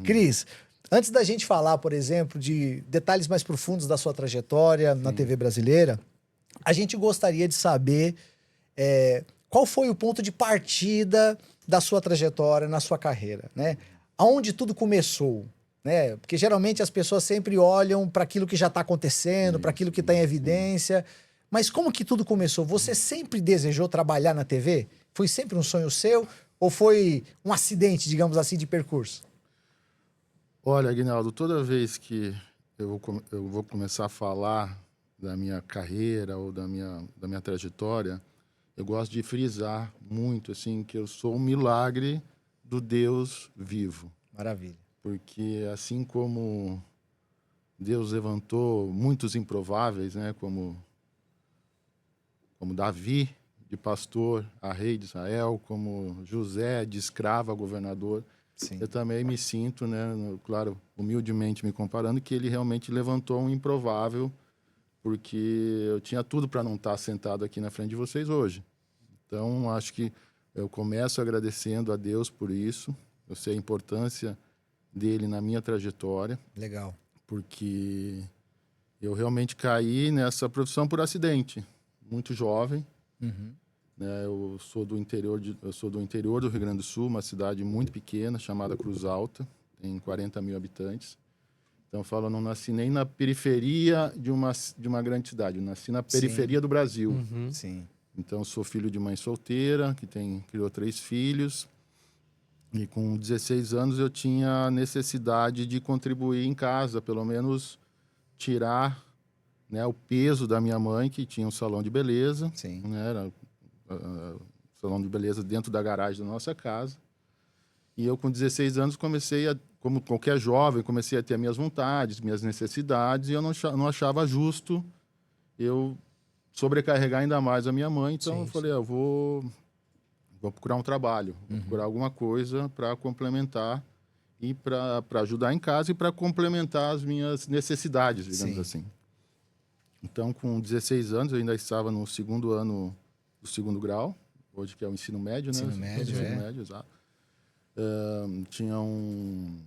Cris, antes da gente falar, por exemplo, de detalhes mais profundos da sua trajetória na TV brasileira, a gente gostaria de saber qual foi o ponto de partida da sua trajetória na sua carreira, né? Aonde tudo começou, né? Porque geralmente as pessoas sempre olham para aquilo que já está acontecendo, para aquilo que está em evidência. Mas como que tudo começou? Você sempre desejou trabalhar na TV? Foi sempre um sonho seu? Ou foi um acidente, digamos assim, de percurso? Olha, Aguinaldo, toda vez que eu vou começar a falar da minha carreira ou da minha trajetória, eu gosto de frisar muito assim que eu sou um milagre do Deus vivo. Maravilha. Porque assim como Deus levantou muitos improváveis, né, como Davi, de pastor a rei de Israel, como José, de escravo a governador, Sim. eu também me sinto, né, claro, humildemente me comparando, que ele realmente levantou um improvável, porque eu tinha tudo para não estar sentado aqui na frente de vocês hoje. Então, acho que eu começo agradecendo a Deus por isso. Eu sei a importância dele na minha trajetória. Legal. Porque eu realmente caí nessa profissão por acidente, muito jovem. Né? Eu sou do interior do Rio Grande do Sul, uma cidade muito pequena chamada Cruz Alta, tem 40 mil habitantes. Então eu falo, eu não nasci nem na periferia de uma grande cidade, eu nasci na periferia do Brasil. Sim. Então eu sou filho de mãe solteira, criou 3 filhos. E com 16 anos eu tinha a necessidade de contribuir em casa, pelo menos tirar, né, o peso da minha mãe, que tinha um salão de beleza. Sim. Né, era salão de beleza dentro da garagem da nossa casa. E eu, com 16 anos, como qualquer jovem, comecei a ter minhas vontades, minhas necessidades, e eu não achava justo eu sobrecarregar ainda mais a minha mãe. Então, eu falei, eu vou procurar um trabalho, vou procurar alguma coisa para complementar e para ajudar em casa e para complementar as minhas necessidades, digamos assim. Então, com 16 anos, eu ainda estava no segundo ano do segundo grau, hoje que é o ensino médio, né? Ensino médio, ensino médio, exato. Tinha eu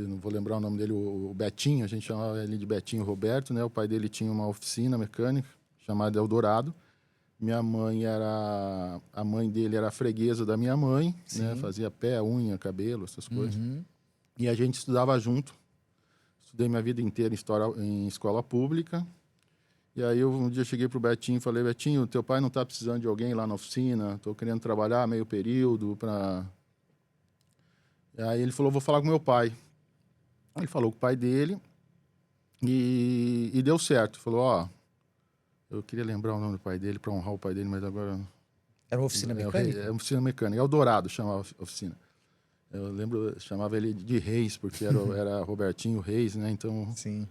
não vou lembrar o nome dele, o Betinho, a gente chamava ele de Betinho Roberto, né? O pai dele tinha uma oficina mecânica chamada Eldorado. A mãe dele era a freguesa da minha mãe, né? Fazia pé, unha, cabelo, essas coisas. E a gente estudava junto. Estudei minha vida inteira em escola pública. E aí um dia cheguei pro Betinho e falei, Betinho, teu pai não está precisando de alguém lá na oficina? Estou querendo trabalhar meio período para... E aí ele falou, vou falar com meu pai. Aí ele falou com o pai dele e deu certo. Falou, ó, eu queria lembrar o nome do pai dele para honrar o pai dele, mas agora... Era uma oficina mecânica? É uma oficina mecânica. Eldorado chamava a oficina. Eu lembro, chamava ele de Reis, porque era Robertinho Reis, né? Então... Sim.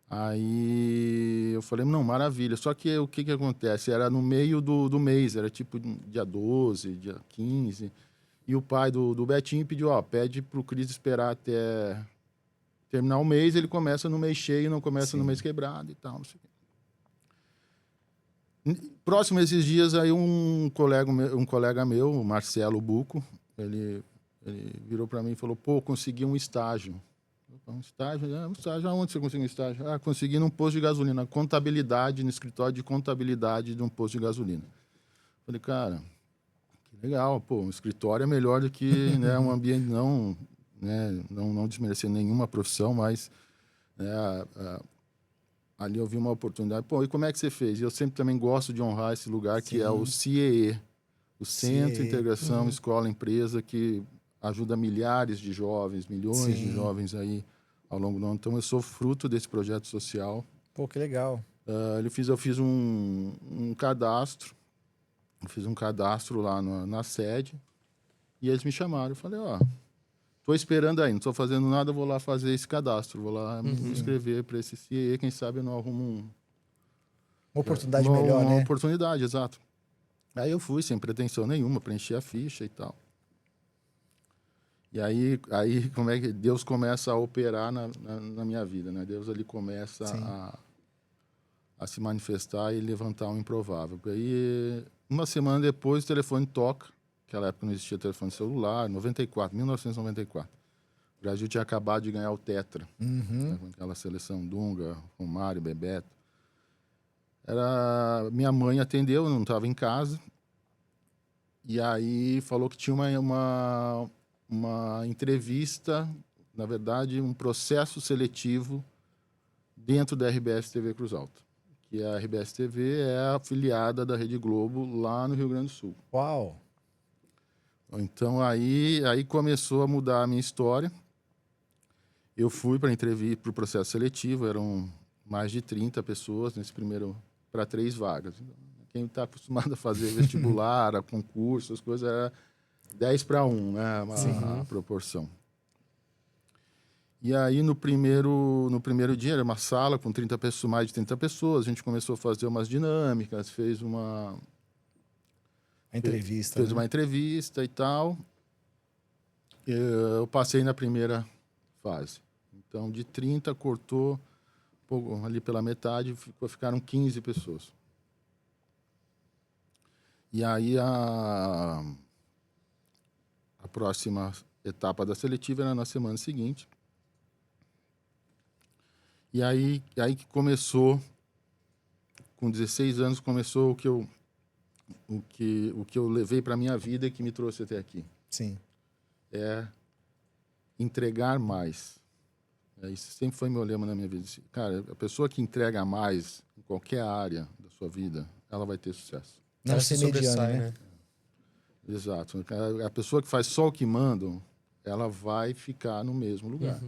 Aí eu falei, não, maravilha. Só que o que acontece? Era no meio do mês, era tipo dia 12, dia 15. E o pai do Betinho pediu, ó, pede pro Cris esperar até terminar o mês, ele começa no mês cheio, não começa no mês quebrado e tal, não sei o quê. Próximo a esses dias, aí um colega meu, o Marcelo Buco, ele virou para mim e falou, pô, consegui um estágio. Um estágio? Um estágio? Aonde você conseguiu um estágio? Ah, consegui num posto de gasolina, contabilidade, no escritório de contabilidade de um posto de gasolina. Falei, cara, que legal, pô, um escritório é melhor do que, né, um ambiente, não desmerecer nenhuma profissão, mas né, ali eu vi uma oportunidade. Pô, e como é que você fez? E eu sempre também gosto de honrar esse lugar, que é o CIEE, o Centro de Integração Escola-Empresa, que ajuda milhares de jovens, milhões de jovens aí ao longo do ano. Então, eu sou fruto desse projeto social. Pô, que legal. Eu fiz um cadastro. Eu fiz um cadastro lá na sede. E eles me chamaram. Eu falei, ó, tô esperando aí, não estou fazendo nada, vou lá fazer esse cadastro. Vou lá me inscrever para esse CIE. Quem sabe eu não arrumo Uma oportunidade melhor, uma né? oportunidade, exato. Aí eu fui, sem pretensão nenhuma, preenchi a ficha e tal. E aí como é que Deus começa a operar na minha vida, né? Deus ali começa a se manifestar e levantar um improvável. Aí, uma semana depois, o telefone toca naquela época não existia telefone celular, 1994. O Brasil tinha acabado de ganhar o Tetra, né, com aquela seleção Dunga, Romário, Bebeto. Minha mãe atendeu, eu não estava em casa, e aí falou que tinha uma entrevista, na verdade, um processo seletivo dentro da RBS TV Cruz Alta, que a RBS TV é afiliada da Rede Globo lá no Rio Grande do Sul. Uau! Então, aí começou a mudar a minha história. Eu fui para o processo seletivo, eram mais de 30 pessoas nesse primeiro, para 3 vagas. Quem está acostumado a fazer vestibular, a concurso, as coisas, era 10 para 1, né, a proporção. E aí, no primeiro dia, era uma sala com 30 pessoas, mais de 30 pessoas, a gente começou a fazer umas dinâmicas, fez uma entrevista e tal. Eu passei na primeira fase. Então, de 30, cortou ali pela metade, ficaram 15 pessoas. E aí, a próxima etapa da seletiva era na semana seguinte. E aí que começou, com 16 anos, começou o que eu levei para a minha vida e que me trouxe até aqui. Sim. É entregar mais. Isso sempre foi meu lema na minha vida. Cara, a pessoa que entrega mais em qualquer área da sua vida, ela vai ter sucesso. Não ser mediano, né? Exato. A pessoa que faz só o que mandam, ela vai ficar no mesmo lugar.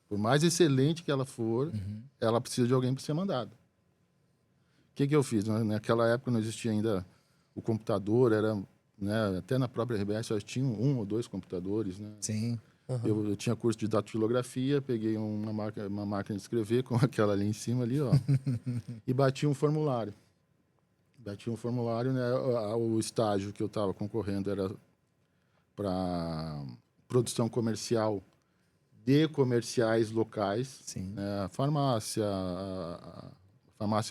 Por mais excelente que ela for, ela precisa de alguém para ser mandado. O que eu fiz? Naquela época não existia ainda o computador, era, né, até na própria RBS só tinha 1 ou 2 computadores, né? Sim. Eu tinha curso de datilografia, peguei uma máquina de escrever com aquela ali em cima ali, ó, e bati um formulário. Né? O estágio que eu estava concorrendo era para produção comercial de comerciais locais, Sim. né? A farmácia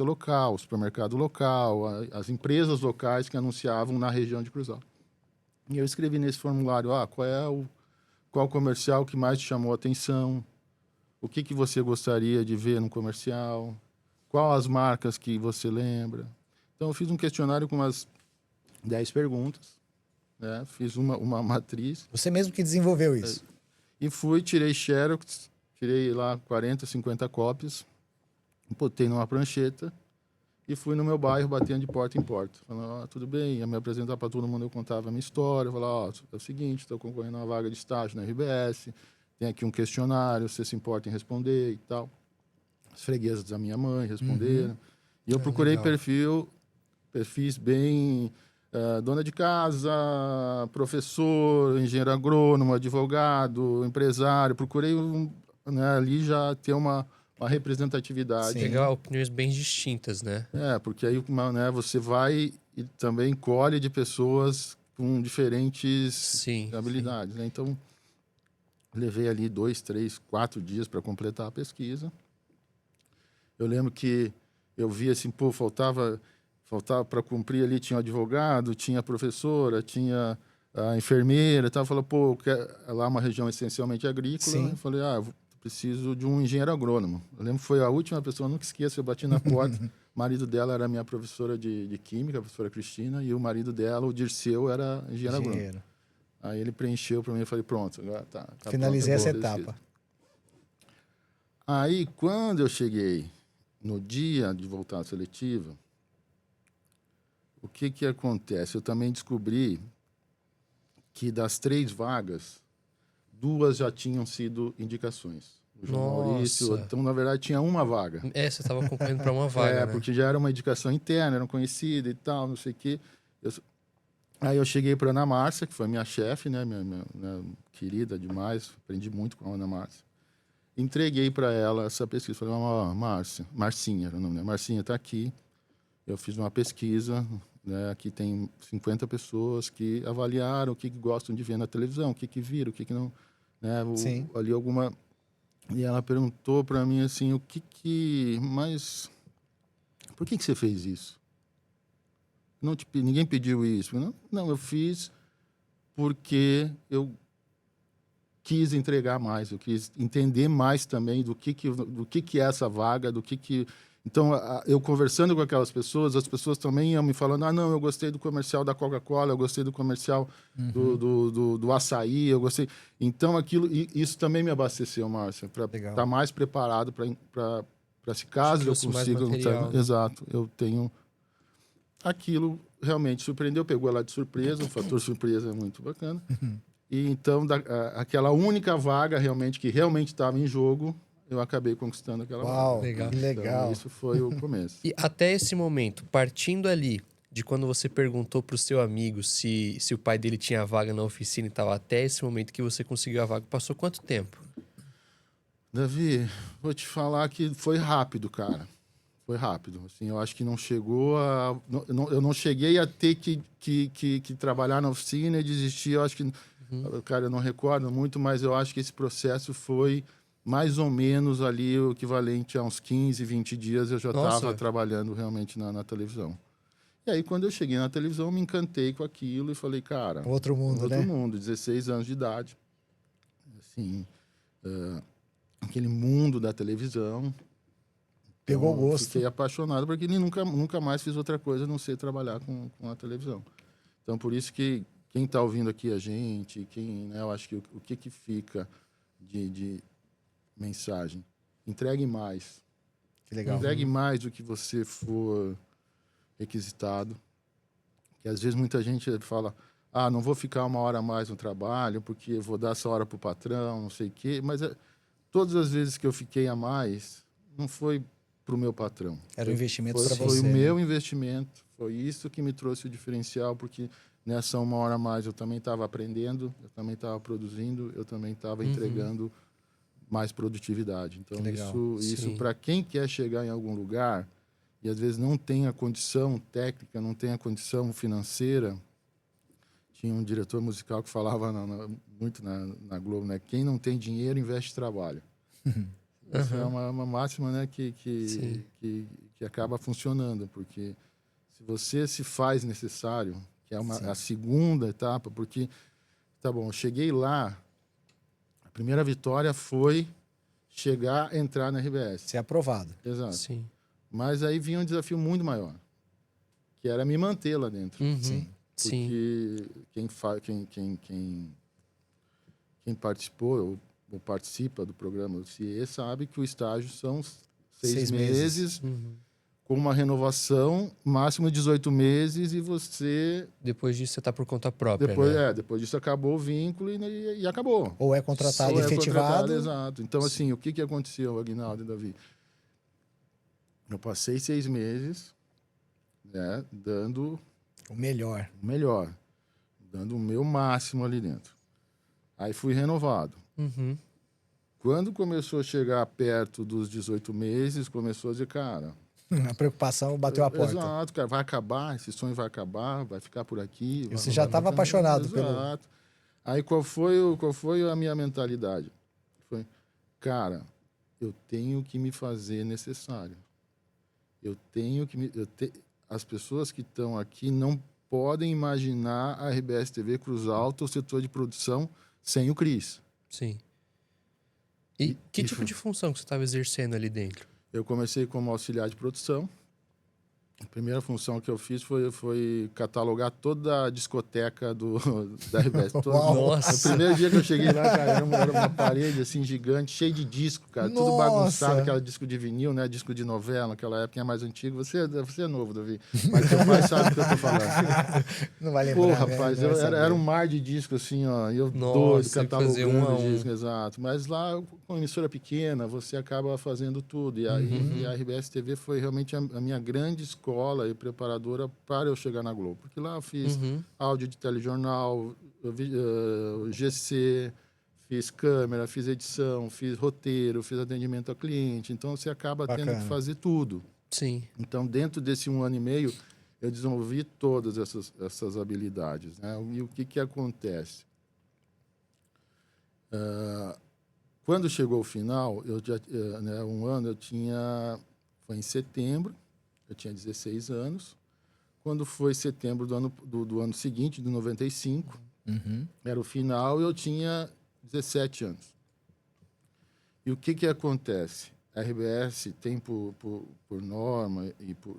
local, o supermercado local, as empresas locais que anunciavam na região de Cruz Alta. E eu escrevi nesse formulário, qual comercial que mais te chamou a atenção, o que você gostaria de ver no comercial, qual as marcas que você lembra. Então, eu fiz um questionário com umas 10 perguntas, né? Fiz uma matriz. Você mesmo que desenvolveu isso? E tirei xerox, tirei lá 40, 50 cópias, botei numa prancheta e fui no meu bairro batendo de porta em porta. Falando, tudo bem, ia me apresentar para todo mundo, eu contava a minha história, falava, é o seguinte, estou concorrendo a uma vaga de estágio na RBS, tem aqui um questionário, você se importa em responder e tal. As freguesas da minha mãe responderam. E eu procurei perfis bem... dona de casa, professor, engenheiro agrônomo, advogado, empresário. Procurei né, ali já ter uma representatividade. Sim. Pegar opiniões bem distintas, né? Porque aí né, você vai e também colhe de pessoas com diferentes habilidades. Né? Então, levei ali 2, 3, 4 dias para completar a pesquisa. Eu lembro que eu vi assim, faltava para cumprir ali, tinha o advogado, tinha a professora, tinha a enfermeira e tal. Falei, lá é uma região essencialmente agrícola. Sim. Eu falei, eu preciso de um engenheiro agrônomo. Eu lembro que foi a última pessoa, eu nunca esqueço, eu bati na porta. O marido dela era minha professora de química, a professora Cristina, e o marido dela, o Dirceu, era engenheiro agrônomo. Aí ele preencheu para mim e falei, pronto, agora tá finalizei essa etapa. Aí, quando eu cheguei no dia de voltar à seletiva, o que acontece? Eu também descobri que das 3 vagas, 2 já tinham sido indicações. O João Maurício, então, na verdade, tinha uma vaga. Você estava concorrendo para uma vaga, né? Porque já era uma indicação interna, eram conhecidos e tal, não sei o quê. Aí eu cheguei para a Ana Márcia, que foi minha chefe, né? Minha querida demais, aprendi muito com a Ana Márcia. Entreguei para ela essa pesquisa. Falei, Marcinha era o nome, né? Marcinha, está aqui. Eu fiz uma pesquisa, né? Aqui tem 50 pessoas que avaliaram o que gostam de ver na televisão, o que viram, o que não... Né? Ali alguma... E ela perguntou para mim assim, mas por que você fez isso? Ninguém pediu isso. Não, eu fiz porque eu quis entregar mais, eu quis entender mais também do que é essa vaga, do que... Então, eu conversando com aquelas pessoas, as pessoas também iam me falando, não, eu gostei do comercial da Coca-Cola, eu gostei do comercial do açaí, eu gostei... Então, isso também me abasteceu, Márcia, para estar mais preparado para se caso eu consiga... Material, né? Exato, eu tenho... Aquilo realmente surpreendeu, pegou ela de surpresa, o fator surpresa é muito bacana. E então, aquela única vaga realmente que realmente estava em jogo, eu acabei conquistando aquela Uau, vaga. Legal. Legal. Então, isso foi o começo. E até esse momento, partindo ali de quando você perguntou pro seu amigo se o pai dele tinha vaga na oficina e tal, até esse momento que você conseguiu a vaga, passou quanto tempo? Davi, vou te falar que foi rápido, cara. Foi rápido. Assim, eu acho que não chegou a... eu não cheguei a ter que trabalhar na oficina e desistir. Eu acho que... Cara, eu não recordo muito, mas eu acho que esse processo foi mais ou menos ali o equivalente a uns 15, 20 dias eu já estava trabalhando realmente na televisão. E aí, quando eu cheguei na televisão, eu me encantei com aquilo e falei, cara... Outro mundo, outro né? mundo, 16 anos de idade. Assim, aquele mundo da televisão. Pegou Então, gosto. fiquei apaixonado porque nunca mais fiz outra coisa a não ser trabalhar com a televisão. Então, por isso que quem está ouvindo aqui a gente, eu acho que o que fica de mensagem, entregue mais. Que legal. Entregue mais do que você for requisitado. Que às vezes muita gente fala, não vou ficar 1 hora a mais no trabalho porque eu vou dar essa hora para o patrão, não sei o quê. Mas todas as vezes que eu fiquei a mais, não foi para o meu patrão. Era um investimento para você. Foi o meu investimento. Foi isso que me trouxe o diferencial, porque nessa 1 hora a mais eu também estava aprendendo, eu também estava produzindo, eu também estava entregando mais produtividade. Então, isso para quem quer chegar em algum lugar e às vezes não tem a condição técnica, não tem a condição financeira. Tinha um diretor musical que falava muito na Globo, né? Quem não tem dinheiro, investe trabalho. Essa é uma máxima, né, que acaba funcionando, porque se você se faz necessário, que é a segunda etapa, porque, tá bom, eu cheguei lá, a primeira vitória foi entrar na RBS. Ser aprovado. Exato. Sim. Mas aí vinha um desafio muito maior, que era me manter lá dentro. Sim. Porque quem participou ou participa do programa do CIE sabe que o estágio são 6 meses com uma renovação, máximo 18 meses, e você... Depois disso, você está por conta própria, né? Depois disso acabou o vínculo e acabou. Ou é contratado, efetivado. Exato. Então, assim, o que aconteceu, Aguinaldo e Davi? Eu passei 6 meses, né, dando... O melhor. Dando o meu máximo ali dentro. Aí fui renovado. Quando começou a chegar perto dos 18 meses, começou a dizer, cara... A preocupação bateu a porta. Exato, cara, vai acabar, esse sonho vai acabar, vai ficar por aqui. Você já estava apaixonado pelo... Exato. Aí qual foi a minha mentalidade? Foi, cara, eu tenho que me fazer necessário. As pessoas que estão aqui não podem imaginar a RBS TV Cruz Alta, o setor de produção, sem o Cris. Sim. E que tipo de função que você estava exercendo ali dentro? Eu comecei como auxiliar de produção. A primeira função que eu fiz foi catalogar toda a discoteca da RBS. Nossa! O primeiro dia que eu cheguei lá, cara, era uma parede assim gigante, cheia de disco, cara. Tudo bagunçado, aquele disco de vinil, né? Disco de novela, naquela época é mais antigo. Você é novo, Davi. Mas seu pai sabe o que eu tô falando. Não vai lembrar. Pô, rapaz, era um mar de disco assim, ó. Eu doido, catalogando disco, exato. Mas lá, com emissora pequena, você acaba fazendo tudo. E a RBS TV foi realmente a minha grande escola e preparadora para eu chegar na Globo. Porque lá eu fiz áudio de telejornal, GC, fiz câmera, fiz edição, fiz roteiro, fiz atendimento ao cliente. Então, você acaba tendo que fazer tudo. Sim. Então, dentro desse 1 ano e meio, eu desenvolvi todas essas habilidades, né? E o que acontece? Quando chegou o final, eu já, 1 ano, foi em setembro, eu tinha 16 anos. Quando foi setembro do ano seguinte, de 95, Era o final e eu tinha 17 anos. E o que acontece? A RBS tem por norma e por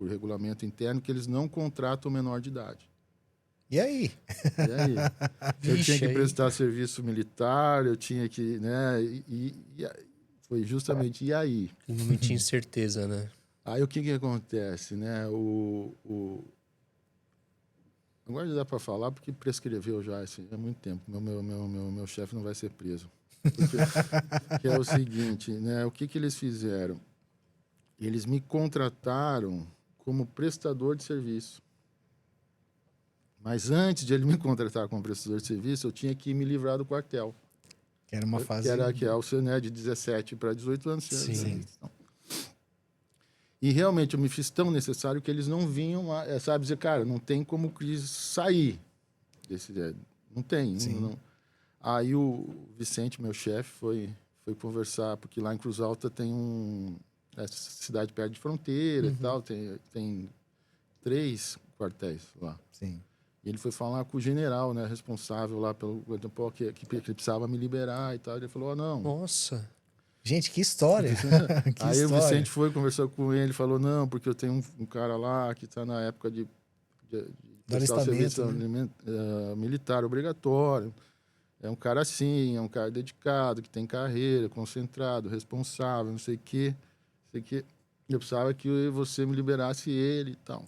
regulamento interno que eles não contratam menor de idade. E aí? E aí? Eu Vixe, tinha que aí. prestar serviço militar, eu tinha que, né? Foi justamente, e aí? Um momentinho de incerteza, né? Aí o que acontece, né? Agora já dá para falar porque prescreveu já, assim, há muito tempo. Meu chefe não vai ser preso. Que é o seguinte, né? O que eles fizeram? Eles me contrataram como prestador de serviço. Mas antes de ele me contratar como prestador de serviço, eu tinha que me livrar do quartel. Que era uma fase... Que é o seu, né, de 17 para 18 anos. Sim. E realmente eu me fiz tão necessário que eles não vinham, sabe, dizer, cara, não tem como sair desse... Não tem. Não. Aí o Vicente, meu chefe, foi conversar, porque lá em Cruz Alta tem essa cidade perto de fronteira e tal, tem 3 quartéis lá. Sim. E ele foi falar com o general, né, responsável lá pelo que ele precisava me liberar e tal. Ele falou, não. Nossa. Gente, que história. Que Aí história. o Vicente foi, conversou com ele, falou, não, porque eu tenho um cara lá que está na época de prestar o serviço militar obrigatório. É um cara assim, é um cara dedicado, que tem carreira, concentrado, responsável, não sei o quê. Eu precisava que você me liberasse ele e tal.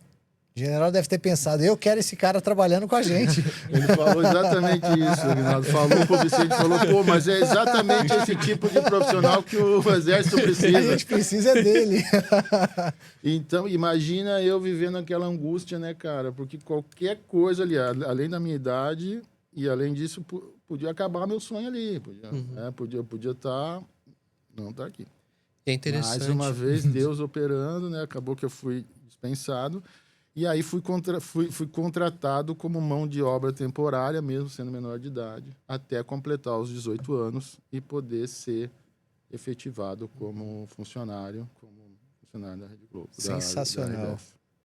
O general deve ter pensado, eu quero esse cara trabalhando com a gente. Ele falou exatamente isso, o Aguinaldo falou pro Vicente, falou, pô, mas é exatamente esse tipo de profissional que o Exército precisa. A gente precisa dele. Então, imagina eu vivendo aquela angústia, né, cara? Porque qualquer coisa ali, além da minha idade, e além disso, podia acabar meu sonho ali. Podia estar... Não tá aqui. É interessante. Mais uma vez, Deus operando, né? Acabou que eu fui dispensado. E aí fui contratado como mão de obra temporária, mesmo sendo menor de idade, até completar os 18 anos e poder ser efetivado como funcionário da Rede Globo. Sensacional. Da RBS.